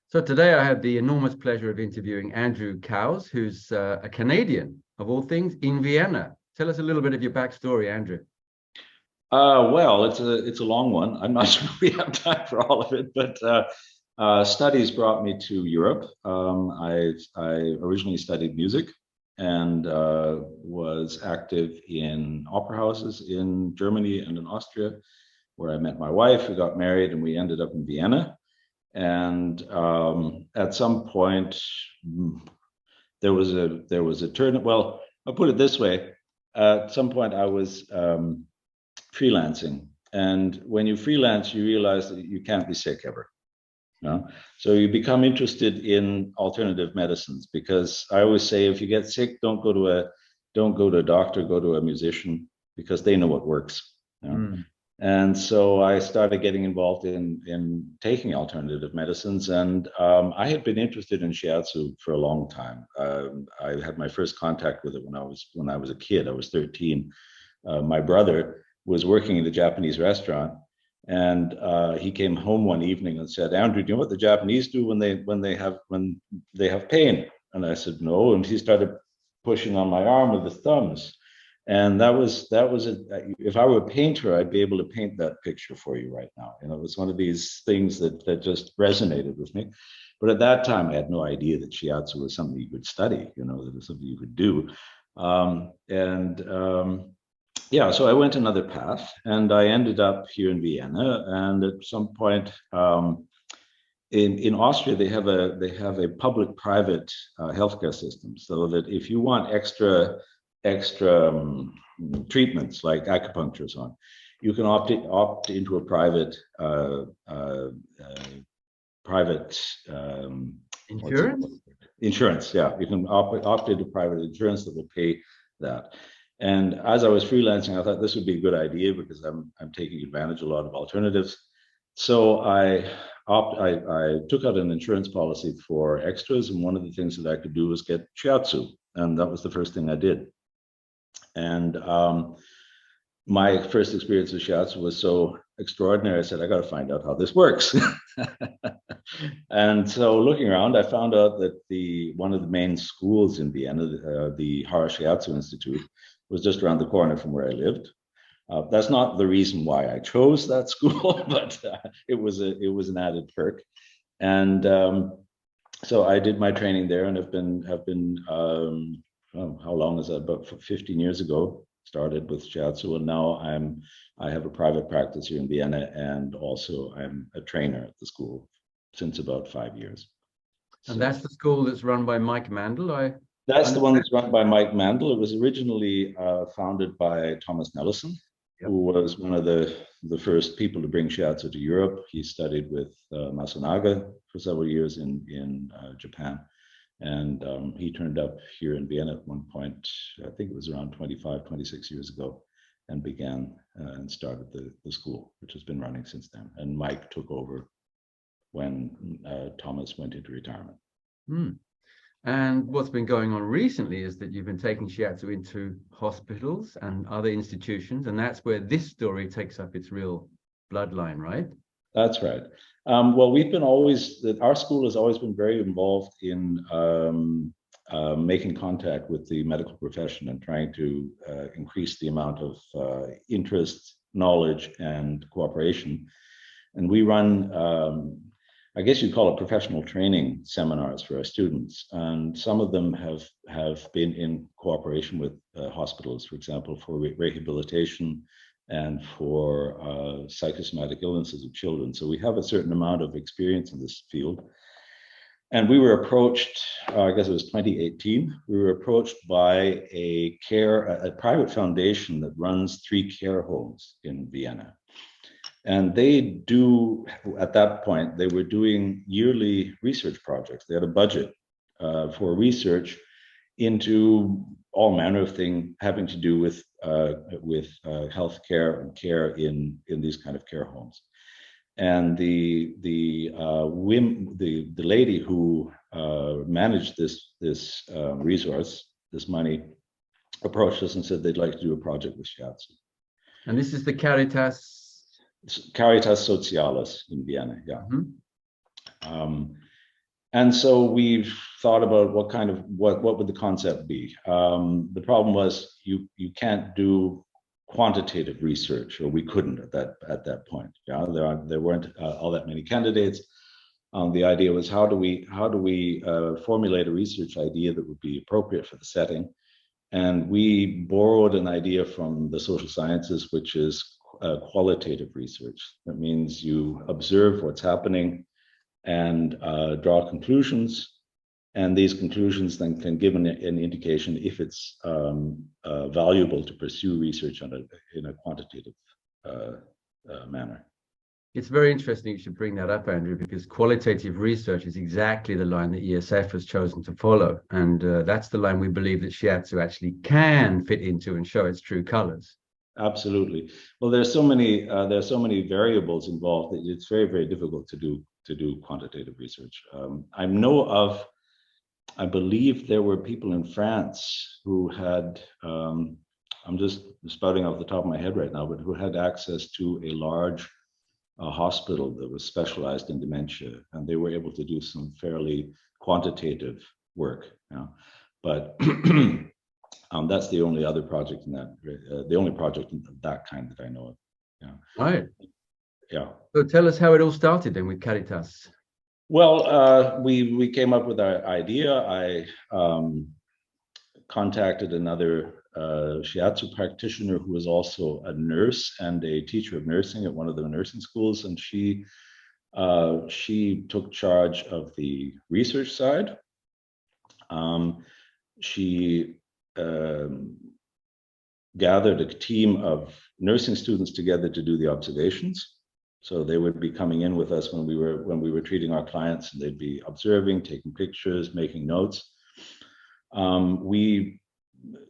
So today I had the enormous pleasure of interviewing Andrew Couse, who's a Canadian, of all things, in Vienna. Tell us a little bit of your backstory, Andrew. Well, it's a long one. I'm not sure we have time for all of it, but studies brought me to Europe. I originally studied music and was active in opera houses in Germany and in Austria, where I met my wife. We got married, and we ended up in Vienna. And at some point, there was a turn. Well, I'll put it this way: at some point, I was freelancing, and when you freelance, you realize that you can't be sick ever. You know? So you become interested in alternative medicines, because I always say, if you get sick, don't go to a doctor, go to a musician, because they know what works. You know? And so I started getting involved in taking alternative medicines, and I had been interested in Shiatsu for a long time. I had my first contact with it when I was a kid. I was 13. My brother was working in a Japanese restaurant, and he came home one evening and said, "Andrew, do you know what the Japanese do when they have pain?" And I said, "No." And he started pushing on my arm with his thumbs. And that was if I were a painter, I'd be able to paint that picture for you right now. You know, it was one of these things that just resonated with me. But at that time, I had no idea that Shiatsu was something you could study, you know, that it was something you could do. Yeah, so I went another path, and I ended up here in Vienna. And at some point in Austria, they have a public-private healthcare system, so that if you want extra treatments like acupuncture and so on, you can opt into a private insurance. Yeah, you can opt into private insurance that will pay that. And as I was freelancing, I thought this would be a good idea, because I'm taking advantage of a lot of alternatives. So I took out an insurance policy for extras, and one of the things that I could do was get Shiatsu, and that was the first thing I did. And my first experience with Shiatsu was so extraordinary. I said, I got to find out how this works. And so looking around, I found out that one of the main schools in Vienna, the Shiatsu Institute, was just around the corner from where I lived. That's not the reason why I chose that school, but it was an added perk. And so I did my training there, and have been how long is that? About 15 years ago, started with Shiatsu, and now I have a private practice here in Vienna, and also I'm a trainer at the school since about 5 years. And that's the school that's run by Mike Mandel. That's the one that's run by Mike Mandel. It was originally founded by Thomas Nellison, who was one of the first people to bring Shiatsu to Europe. He studied with Masunaga for several years in Japan. And he turned up here in Vienna at one point, I think it was around 25, 26 years ago, and began and started the school, which has been running since then. And Mike took over when Thomas went into retirement. And what's been going on recently is that you've been taking Shiatsu into hospitals and other institutions, and that's where this story takes up its real bloodline, right? That's right. Well, our school has always been very involved in making contact with the medical profession and trying to increase the amount of interest, knowledge, and cooperation. And we run, I guess you'd call it professional training seminars for our students. And some of them have been in cooperation with hospitals, for example, for rehabilitation and for psychosomatic illnesses of children. So we have a certain amount of experience in this field. And we were approached, I guess it was 2018, we were approached by a private foundation that runs 3 care homes in Vienna. And at that point, they were doing yearly research projects. They had a budget for research into all manner of things having to do with healthcare and care in these kind of care homes. And the lady who managed this resource, this money, approached us and said they'd like to do a project with Shiatsu. And this is the Caritas Socialis in Vienna, yeah. And so we've thought about what would the concept be. The problem was you can't do quantitative research, or we couldn't at that point. Yeah, there weren't all that many candidates. The idea was how do we formulate a research idea that would be appropriate for the setting, and we borrowed an idea from the social sciences, which is qualitative research. That means you observe what's happening and draw conclusions, and these conclusions then can give an indication if it's valuable to pursue research in a quantitative manner. It's very interesting you should bring that up, Andrew, because qualitative research is exactly the line that ESF has chosen to follow. And that's the line we believe that Shiatsu actually can fit into and show its true colors. Absolutely. Well, there's so many variables involved that it's very, very difficult to do quantitative research. I believe there were people in France who had, I'm just spouting off the top of my head right now, but who had access to a large hospital that was specialized in dementia, and they were able to do some fairly quantitative work. You know? But that's the only other project in that, the only project of that kind that I know of. Yeah. Right. Yeah. So tell us how it all started then with Caritas. Well, we came up with our idea. I contacted another Shiatsu practitioner who was also a nurse and a teacher of nursing at one of the nursing schools, and she took charge of the research side. She gathered a team of nursing students together to do the observations. So they would be coming in with us when we were treating our clients, and they'd be observing, taking pictures, making notes. We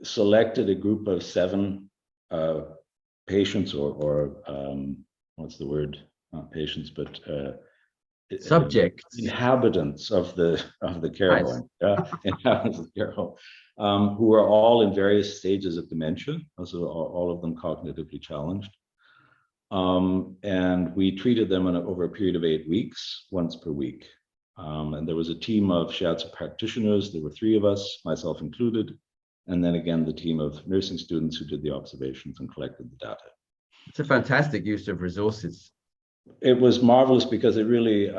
selected a group of 7 patients, or what's the word? Not patients, but Subjects. Inhabitants of the care Nice. home. Inhabitants of the care home, who are all in various stages of dementia, also all of them cognitively challenged. And we treated them over a period of 8 weeks, once per week. And there was a team of Shiatsu practitioners. There were 3 of us, myself included, and then again the team of nursing students who did the observations and collected the data. It's a fantastic use of resources. It was marvelous because it really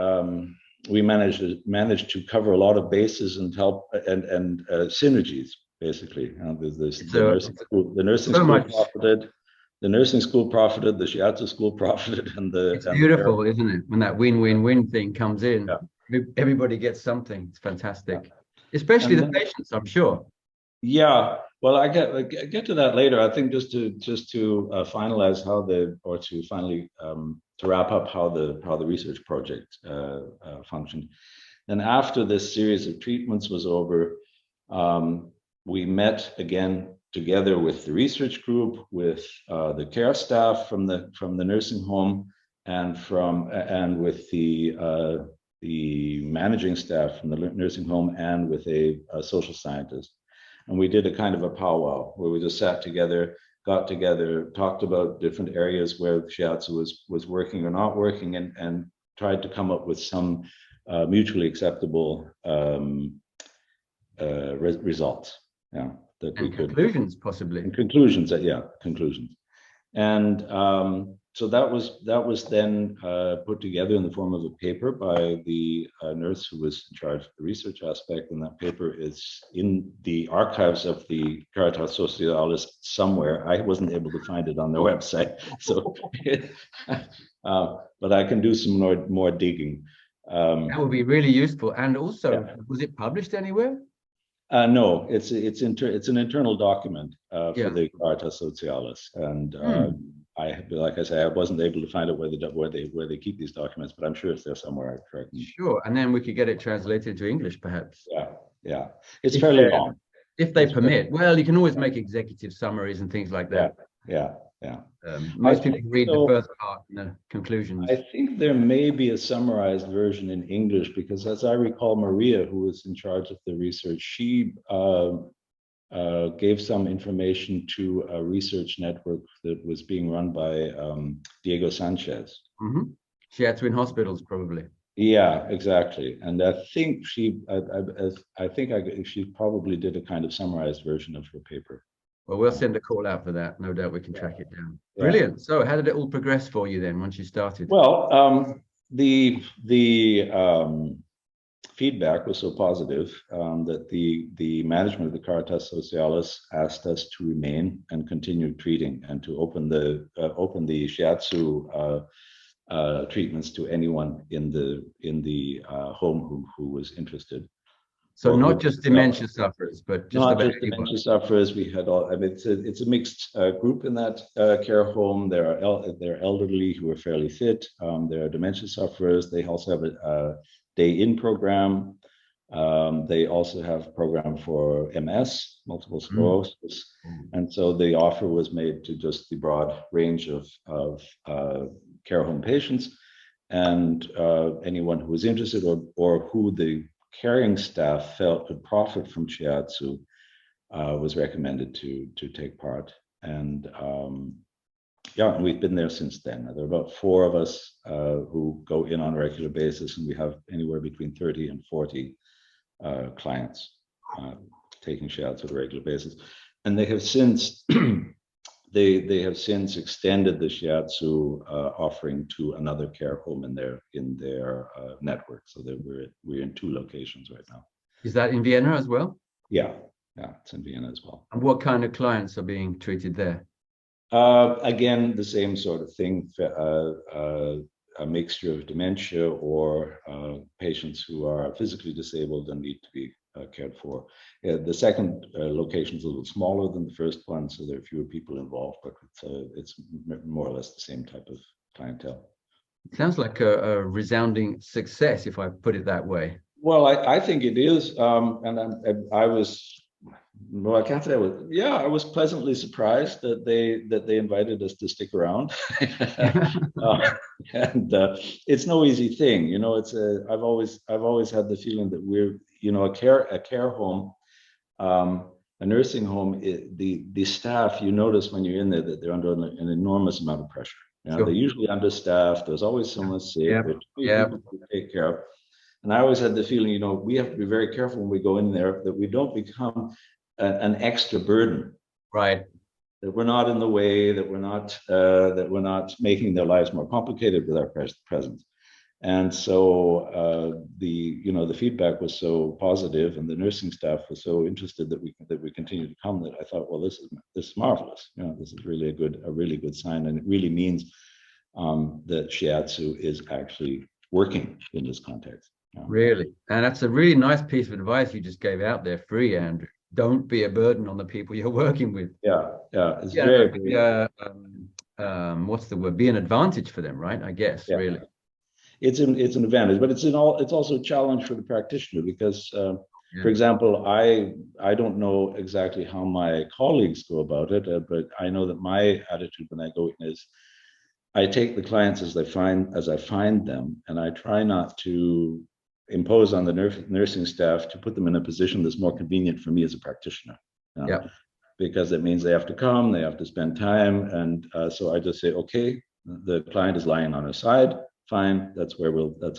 we managed to cover a lot of bases and help and synergies basically. The nursing school profited, the Shiatsu school profited, and it's beautiful, isn't it? When that win-win-win thing comes in, yeah. Everybody gets something. It's fantastic, yeah. Especially the patients, I'm sure. Yeah, well, I get to that later. I think just to finalize to wrap up how the research project functioned. And after this series of treatments was over, we met again together with the research group, with the care staff from the nursing home, and with the managing staff from the nursing home, and with a social scientist. And we did a kind of a powwow where we just sat together, got together, talked about different areas where Shiatsu was working or not working, and tried to come up with some mutually acceptable results. Yeah, that we could. Conclusions, possibly. And conclusions, conclusions. And so that was then put together in the form of a paper by the nurse who was in charge of the research aspect, and that paper is in the archives of the Caritas Socialis somewhere. I wasn't able to find it on their website, so but I can do some more digging. That would be really useful. And also, was it published anywhere? No, it's an internal document for the Caritas Socialis, and like I say, I wasn't able to find out where they keep these documents, but I'm sure it's there somewhere. Sure, and then we could get it translated to English, perhaps. Yeah, it's fairly long. If they permit. Well, you can always make executive summaries and things like that. Yeah. Most people read the first part and the conclusions. I think there may be a summarized version in English, because as I recall, Maria, who was in charge of the research, she gave some information to a research network that was being run by Diego Sanchez. Mm-hmm. Shiatsu in hospitals, probably. Yeah, exactly. And I think she probably did a kind of summarized version of her paper. Well, we'll send a call out for that. No doubt we can track it down. Yeah. Brilliant. So how did it all progress for you then once you started? Well, the feedback was so positive that the management of the Caritas Socialis asked us to remain and continue treating and to open the Shiatsu treatments to anyone in the home who was interested. So Or not just dementia sufferers, but just not about just anyone. dementia sufferers. We had all. I mean, it's a mixed group in that care home. There are elderly who are fairly fit. There are dementia sufferers. They also have a day-in program. They also have a program for MS, multiple sclerosis, and so the offer was made to just the broad range of care home patients, and anyone who was interested or who the caring staff felt could profit from Shiatsu was recommended to take part. And yeah, and we've been there since then. There are about 4 of us who go in on a regular basis, and we have anywhere between 30 and 40 clients taking Shiatsu on a regular basis. And they have since they have since extended the Shiatsu offering to another care home in their network. So that we're in 2 locations right now. Is that in Vienna as well? Yeah, it's in Vienna as well. And what kind of clients are being treated there? Again, the same sort of thing, a mixture of dementia or patients who are physically disabled and need to be cared for. The second location is a little smaller than the first one, so there are fewer people involved, but it's more or less the same type of clientele. It sounds like a resounding success, if I put it that way. Well, I think it is, and I was. Well, I can't say I was pleasantly surprised that they invited us to stick around. And it's no easy thing, you know. I've always had the feeling that we're, you know, a care home, a nursing home. The staff, you notice when you're in there that they're under an enormous amount of pressure. You know, sure. They're usually understaffed. There's always someone sick. There's people to take care of. And I always had the feeling, you know, we have to be very careful when we go in there that we don't become an extra burden. Right. That we're not in the way, that we're not making their lives more complicated with our presence. And so the feedback was so positive, and the nursing staff was so interested that we continue to come, that I thought, well, this is marvelous. You know, this is really a really good sign, and it really means that Shiatsu is actually working in this context. You know? Really, and that's a really nice piece of advice you just gave out there, free, Andrew. Don't be a burden on the people you're working with. It's very what's the word? Be an advantage for them, right? I guess really. It's an advantage, but it's also a challenge for the practitioner because, for example, I don't know exactly how my colleagues go about it, but I know that my attitude when I go in is I take the clients as I find them, and I try not to impose on the nursing staff to put them in a position that's more convenient for me as a practitioner. You know? Because it means they have to come, they have to spend time, and so I just say, okay, the client is lying on her side. Fine, that's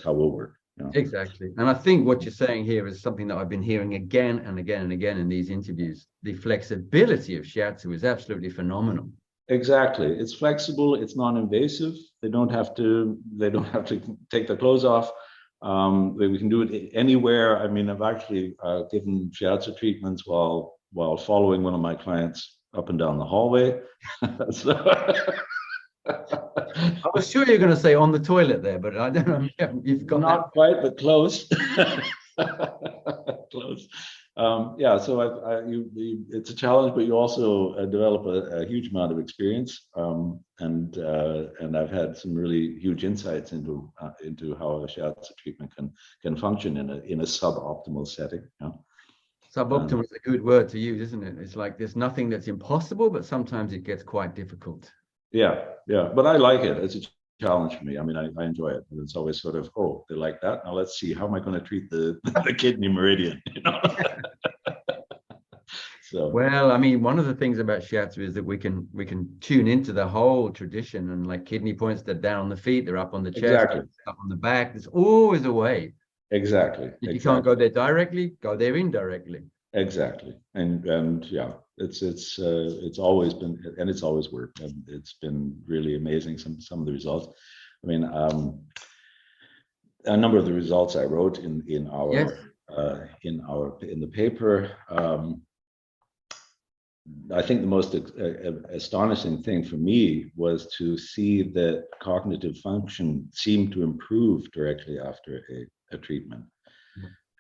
how we'll work. You know? Exactly. And I think what you're saying here is something that I've been hearing again and again and again in these interviews. The flexibility of Shiatsu is absolutely phenomenal. Exactly. It's flexible, it's non-invasive. They don't have to take their clothes off. We can do it anywhere. I mean, I've actually given Shiatsu treatments while following one of my clients up and down the hallway. I was sure you were going to say on the toilet there, but I don't know. You've got not that. Quite, but close. Close. So it's a challenge, but you also develop a huge amount of experience, and I've had some really huge insights into how a Shiatsu treatment can function in a suboptimal setting. You know? Suboptimal is a good word to use, isn't it? It's like there's nothing that's impossible, but sometimes it gets quite difficult. Yeah, but I like it. It's a challenge for me. I mean, I enjoy it. It's always sort of, oh, they like that. Now let's see, how am I going to treat the kidney meridian? You know? So well, I mean, one of the things about shiatsu is that we can tune into the whole tradition, and like kidney points, they're down on the feet, they're up on the chest, exactly, up on the back. There's always a way. exactly, If you can't exactly. go there directly, go there indirectly. Exactly, and yeah, it's always been, and it's always worked, and it's been really amazing. Some of the results. I mean, a number of the results I wrote in Yes. in the paper. I think the most astonishing thing for me was to see that cognitive function seemed to improve directly after a treatment.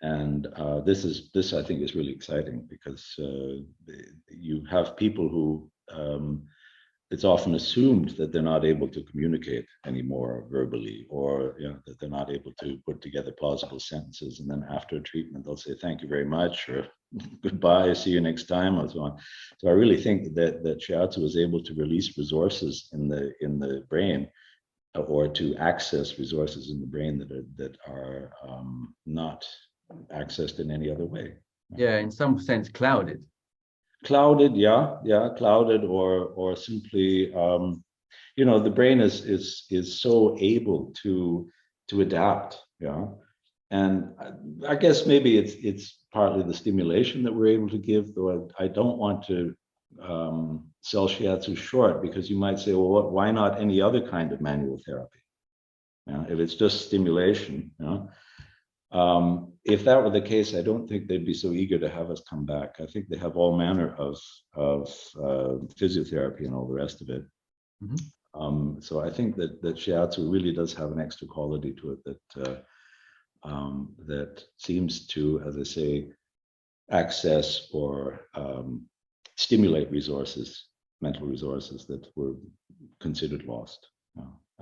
And this I think is really exciting, because you have people who it's often assumed that they're not able to communicate anymore verbally, or that they're not able to put together plausible sentences, and then after a treatment they'll say thank you very much, or goodbye, see you next time, or so on. So I really think that Shiatsu was able to release resources in the brain, or to access resources in the brain that are not accessed in any other way. Yeah, in some sense, clouded. Clouded, yeah, clouded, or simply, the brain is so able to adapt, and I guess maybe it's partly the stimulation that we're able to give. Though I don't want to sell shiatsu short, because you might say, well, why not any other kind of manual therapy? If it's just stimulation, if that were the case, I don't think they'd be so eager to have us come back. I think they have all manner of physiotherapy and all the rest of it. Mm-hmm. So I think that shiatsu really does have an extra quality to it that seems to, as I say, access or stimulate resources, mental resources that were considered lost.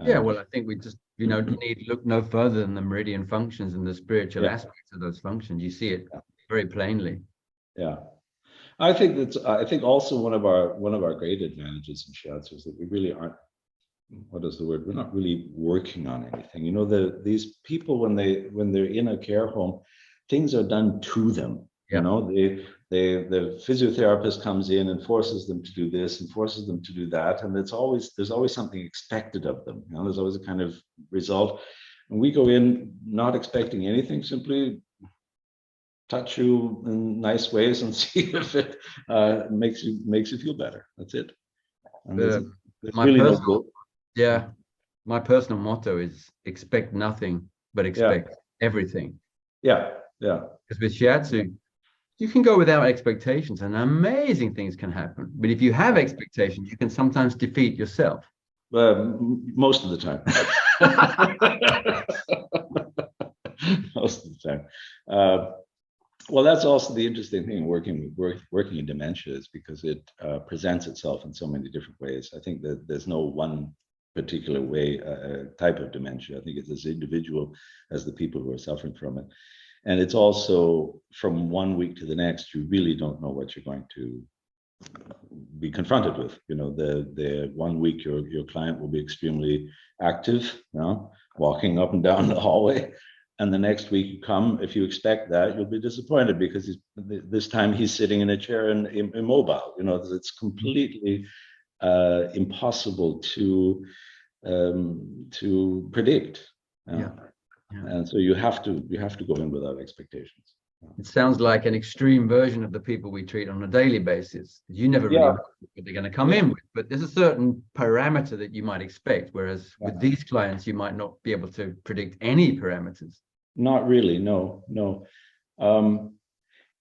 Yeah, well, I think we just, need look no further than the meridian functions and the spiritual aspects of those functions. You see it very plainly. Yeah, I think also one of our great advantages in shiatsu is that we really aren't. What is the word? We're not really working on anything. These people, when they're in a care home, things are done to them. Yeah. The physiotherapist comes in and forces them to do this and forces them to do that, and there's always something expected of them. There's always a kind of result, and we go in not expecting anything, simply touch you in nice ways and see if it makes you feel better. That's it. And there's really no goal. Yeah, my personal motto is expect nothing, but expect everything. Yeah. Because with shiatsu, you can go without expectations and amazing things can happen. But if you have expectations, you can sometimes defeat yourself. Most of the time. Most of the time. Well, that's also the interesting thing working in dementia, is because it presents itself in so many different ways. I think that there's no one particular way, type of dementia. I think it's as individual as the people who are suffering from it. And it's also, from one week to the next, you really don't know what you're going to be confronted with. The 1 week your client will be extremely active, walking up and down the hallway. And the next week you come, if you expect that, you'll be disappointed, because this time he's sitting in a chair and immobile. It's completely impossible to predict. And so you have to go in without expectations. It sounds like an extreme version of the people we treat on a daily basis. You never really know what they're going to come in with, but there's a certain parameter that you might expect, whereas with these clients, you might not be able to predict any parameters. Not really, no. I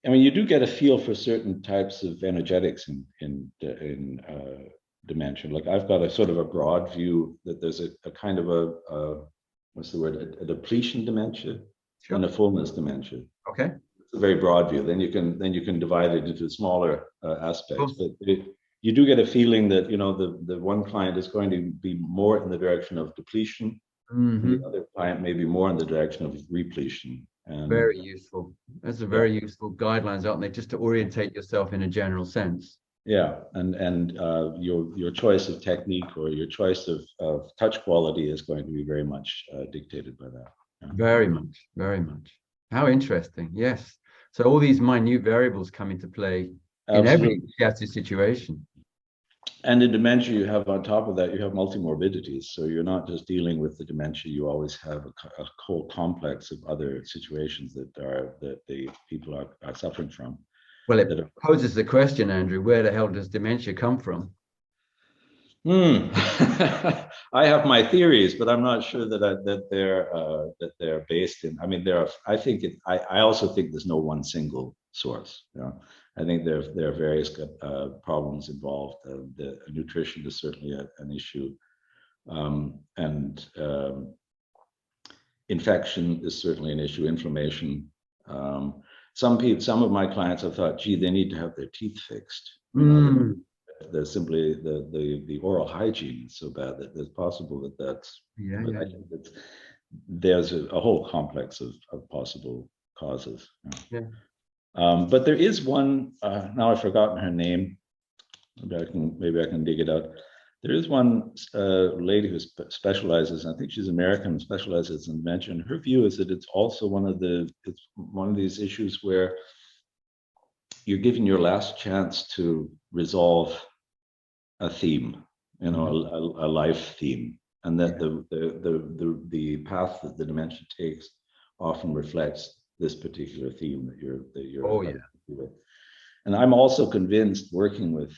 mean, you do get a feel for certain types of energetics in dementia. Like, I've got a sort of a broad view that there's a kind of a what's the word? A depletion dementia and a fullness dementia. Okay. It's a very broad view. Then you can divide it into smaller aspects. But you do get a feeling that the one client is going to be more in the direction of depletion. Mm-hmm. And the other client may be more in the direction of repletion. And very useful. That's a very useful guidelines, aren't they? Just to orientate yourself in a general sense. Yeah, and your choice of technique or your choice of touch quality is going to be very much dictated by that. Yeah. Very much. How interesting. Yes. So all these minute variables come into play in every Absolutely. Shiatsu situation. And in dementia, you have on top of that, you have multimorbidities. So you're not just dealing with the dementia, you always have a whole complex of other situations that the people are suffering from. Well, it poses the question, Andrew, where the hell does dementia come from? I have my theories, but I'm not sure that they're based in. I mean, there are. I think it. I also think there's no one single source. You know, I think there are various problems involved. The nutrition is certainly an issue, and infection is certainly an issue. Inflammation. Some of my clients have thought, gee, they need to have their teeth fixed. You know, there's simply the oral hygiene is so bad that it's possible that that's. Yeah, But yeah. I think that there's a whole complex of possible causes. Yeah. But there is one. Now I've forgotten her name. Maybe I can dig it out. There is one lady who specializes. I think she's American, specializes in dementia. And her view is that it's also one of these issues where you're given your last chance to resolve a theme, you know, a life theme, and that the path that the dementia takes often reflects this particular theme that you're with. And I'm also convinced, working with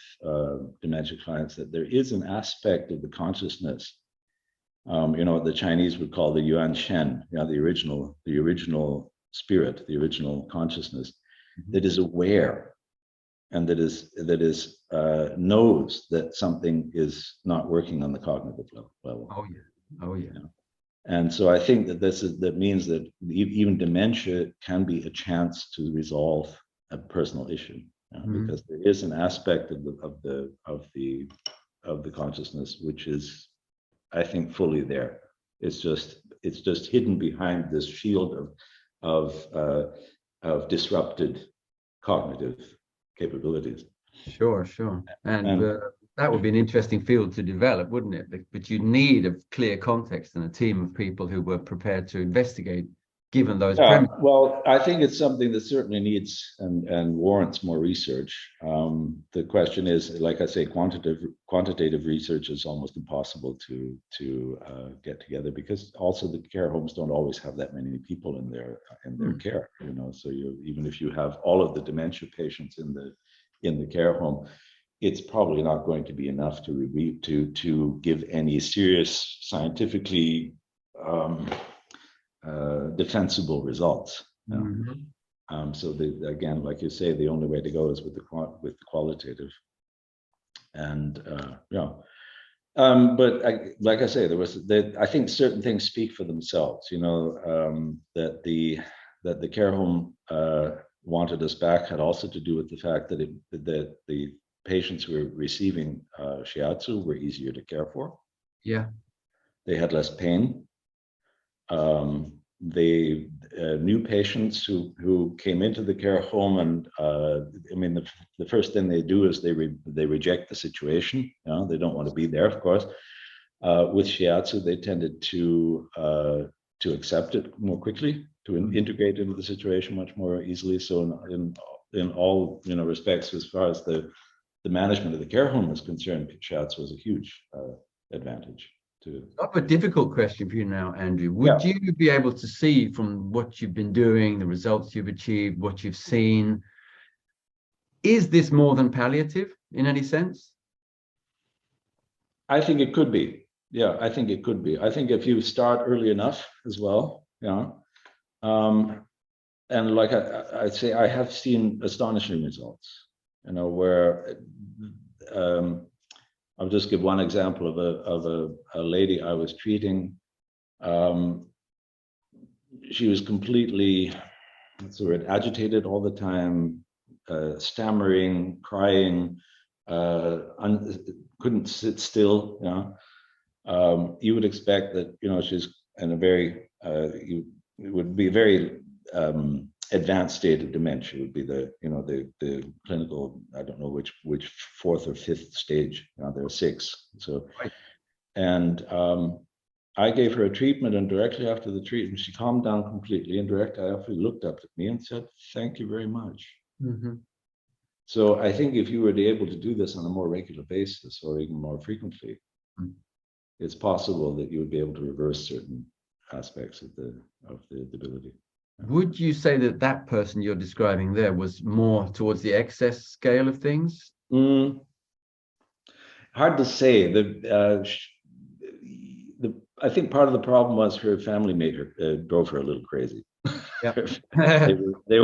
dementia clients, that there is an aspect of the consciousness, you know, what the Chinese would call the yuan shen, you know, the original spirit, the original consciousness, that is aware and that is knows that something is not working on the cognitive level. Oh yeah. Oh yeah. You know? And so I think that that means that even dementia can be a chance to resolve a personal issue, you know, because there is an aspect of the consciousness which is, I think, fully there. It's just hidden behind this shield of disrupted cognitive capabilities. Sure. And that would be an interesting field to develop, wouldn't it? But you need a clear context and a team of people who were prepared to investigate, given those premises. Well, I think it's something that certainly needs and warrants more research. The question is, like I say, quantitative research is almost impossible to get together, because also the care homes don't always have that many people in their care. You know, so even if you have all of the dementia patients in the care home, it's probably not going to be enough to give any serious scientifically defensible results. So again, like you say, the only way to go is with the qualitative. And but like I say, I think certain things speak for themselves. You know, that the care home wanted us back had also to do with the fact that the patients who were receiving Shiatsu were easier to care for. Yeah. They had less pain. The new patients who came into the care home, and I mean, the first thing they do is they reject the situation. You know, they don't want to be there, of course. With Shiatsu, they tended to accept it more quickly, to integrate into the situation much more easily. So in all, you know, respects, as far as the management of the care home is concerned, Shiatsu was a huge advantage. I have a difficult question for you now, Andrew. Would you be able to see from what you've been doing, the results you've achieved, what you've seen, is this more than palliative in any sense? I think it could be. Yeah, I think it could be. I think if you start early enough as well, and like I'd say, I have seen astonishing results, you know, where I'll just give one example of a lady I was treating. She was completely, what's the word, agitated all the time, stammering, crying, couldn't sit still. You know, you would expect that, you know, she's in a very, it would be a very advanced state of dementia. Would be the clinical, I don't know which fourth or fifth stage. You know, there are 6. So, and I gave her a treatment, and directly after the treatment, she calmed down completely. And directly after, looked up at me and said, "Thank you very much." So I think if you were to be able to do this on a more regular basis or even more frequently, it's possible that you would be able to reverse certain aspects of the debility. Would you say that that person you're describing there was more towards the excess scale of things? Hard to say. I think part of the problem was her family made her drove her a little crazy. Yeah. they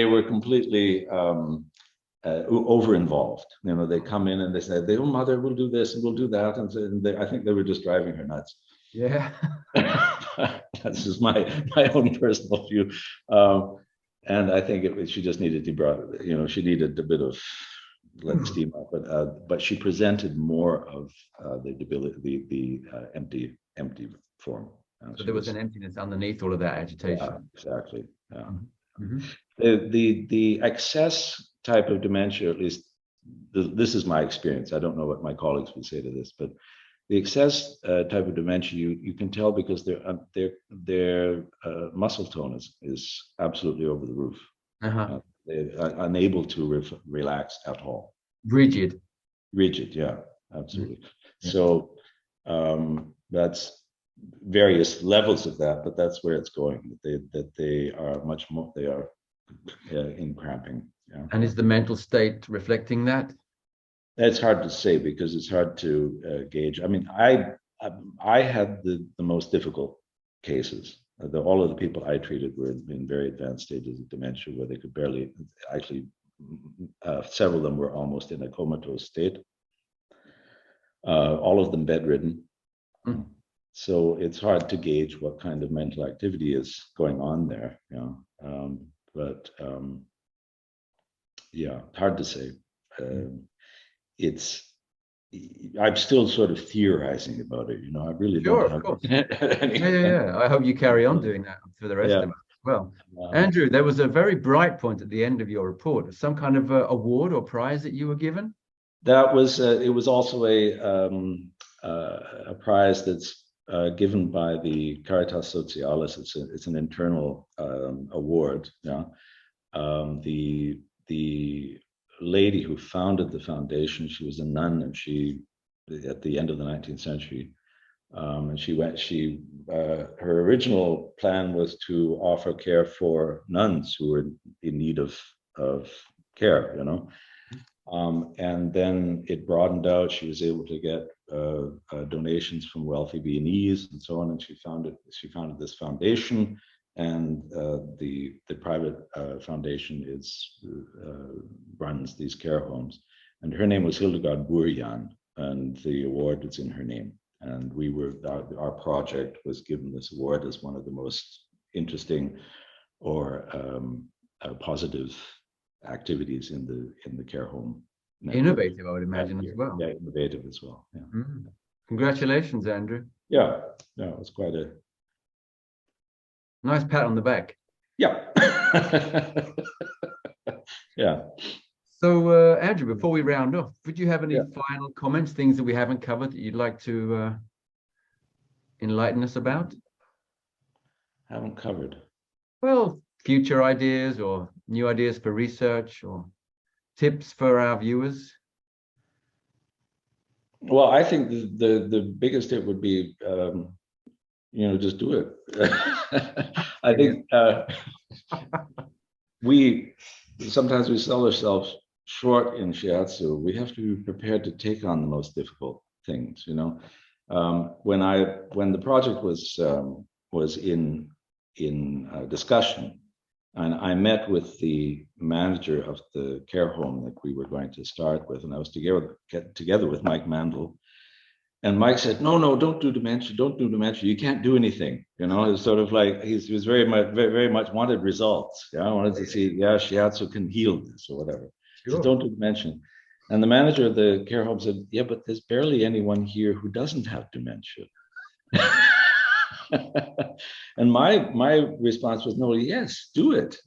were completely over involved. You know, they come in and they say, "Oh, mother, we'll do this and we'll do that," and I think they were just driving her nuts. Yeah. That's just my own personal view. And I think she just needed to brought, you know, she needed a bit of let the steam up, but she presented more of the debility, the empty form. So there was an emptiness underneath all of that agitation. Yeah, exactly. Yeah. Mm-hmm. The excess type of dementia, at least this is my experience. I don't know what my colleagues would say to this, but the excess type of dementia, you can tell because their muscle tone is absolutely over the roof. They're unable to relax at all. Rigid, yeah, absolutely. Yeah. So that's various levels of that, but that's where it's going. That they are much more. They are in cramping. Yeah. And is the mental state reflecting that? It's hard to say because it's hard to gauge. I mean, I had the most difficult cases. All of the people I treated were in very advanced stages of dementia where they could barely, actually, several of them were almost in a comatose state. All of them bedridden. So it's hard to gauge what kind of mental activity is going on there. You know? Yeah, hard to say. I'm still sort of theorizing about it, you know. I really don't have yeah. I hope you carry on doing that for the rest of us as well. Andrew, there was a very bright point at the end of your report, some kind of award or prize that you were given. That was it was also a prize that's given by the Caritas Socialis. It's an internal award. Yeah, the lady who founded the foundation, she was a nun, and she, at the end of the 19th century, and her original plan was to offer care for nuns who were in need of care, you know. And then it broadened out. She was able to get donations from wealthy Viennese and so on, and she founded this foundation. And the private foundation runs these care homes. And her name was Hildegard Burjan, and the award is in her name. And our project was given this award as one of the most interesting or positive activities in the care home network. Innovative, I would imagine, as well. Yeah, innovative as well. Yeah. Congratulations, Andrew. Yeah, it was quite a nice pat on the back. Yeah. Yeah. So, Andrew, before we round off, would you have any final comments, things that we haven't covered that you'd like to enlighten us about? Haven't covered. Well, future ideas or new ideas for research or tips for our viewers? Well, I think the biggest tip would be, just do it. I think sometimes we sell ourselves short in Shiatsu. We have to be prepared to take on the most difficult things. You know, when the project was in discussion, and I met with the manager of the care home that we were going to start with, and I was together with Mike Mandel. And Mike said, no, don't do dementia. Don't do dementia. You can't do anything. You know, it's sort of like he was very much wanted results. Yeah, I wanted to see, Shiatsu can heal this or whatever. Sure. So don't do dementia. And the manager of the care home said, yeah, but there's barely anyone here who doesn't have dementia. And my response was, no, yes, do it.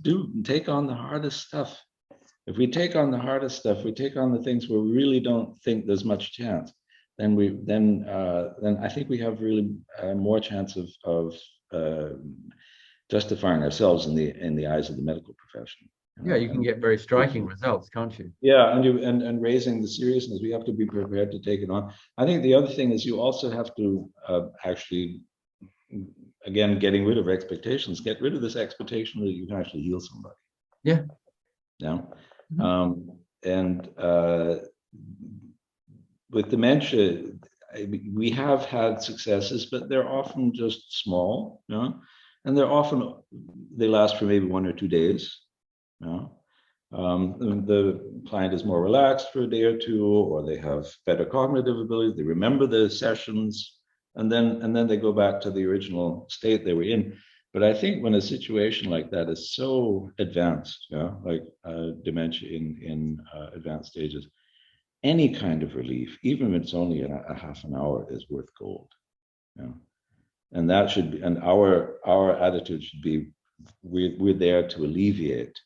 Take on the hardest stuff. If we take on the hardest stuff, we take on the things where we really don't think there's much chance, then I think we have really more chance of justifying ourselves in the eyes of the medical profession. Yeah, you can get very striking results, can't you? Yeah, and raising the seriousness, we have to be prepared to take it on. I think the other thing is you also have to actually, again, getting rid of expectations, get rid of this expectation that you can actually heal somebody. Yeah. Yeah. Mhm. And with dementia, we have had successes, but they're often just small, you know, and they last for maybe 1 or 2 days. You know? The client is more relaxed for a day or two, or they have better cognitive ability. They remember the sessions, and then they go back to the original state they were in. But I think when a situation like that is so advanced, like dementia in advanced stages, any kind of relief, even if it's only a half an hour, is worth gold. And that should be, and our attitude should be, we're there to alleviate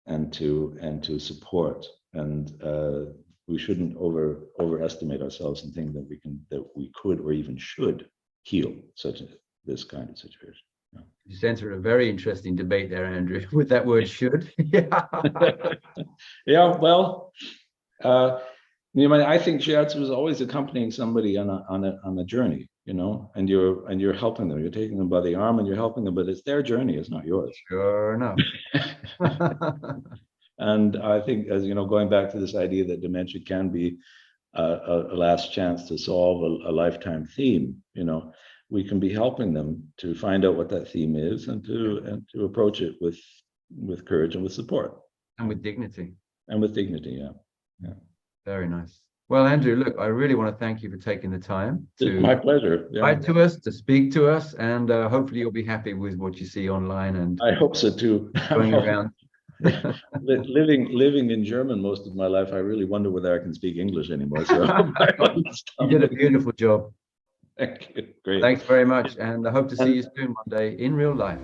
and to support, and we shouldn't overestimate ourselves and think that we could or even should heal this kind of situation. You entered a very interesting debate there, Andrew, with that word "should." Yeah. Yeah. Well, I think Shiatsu is always accompanying somebody on a journey, and you're helping them. You're taking them by the arm and you're helping them, but it's their journey. It's not yours. Sure enough. And I think, as you know, going back to this idea that dementia can be a last chance to solve a lifetime theme, we can be helping them to find out what that theme is and to approach it with courage and with support. And with dignity. Yeah. Very nice. Well, Andrew, look, I really want to thank you for taking the time to my pleasure. write to us, to speak to us, and hopefully you'll be happy with what you see online. And I hope so too. Going around. living in German most of my life, I really wonder whether I can speak English anymore. So you did a beautiful job. Thank you. Great. Thanks very much, and I hope to see you soon one day in real life.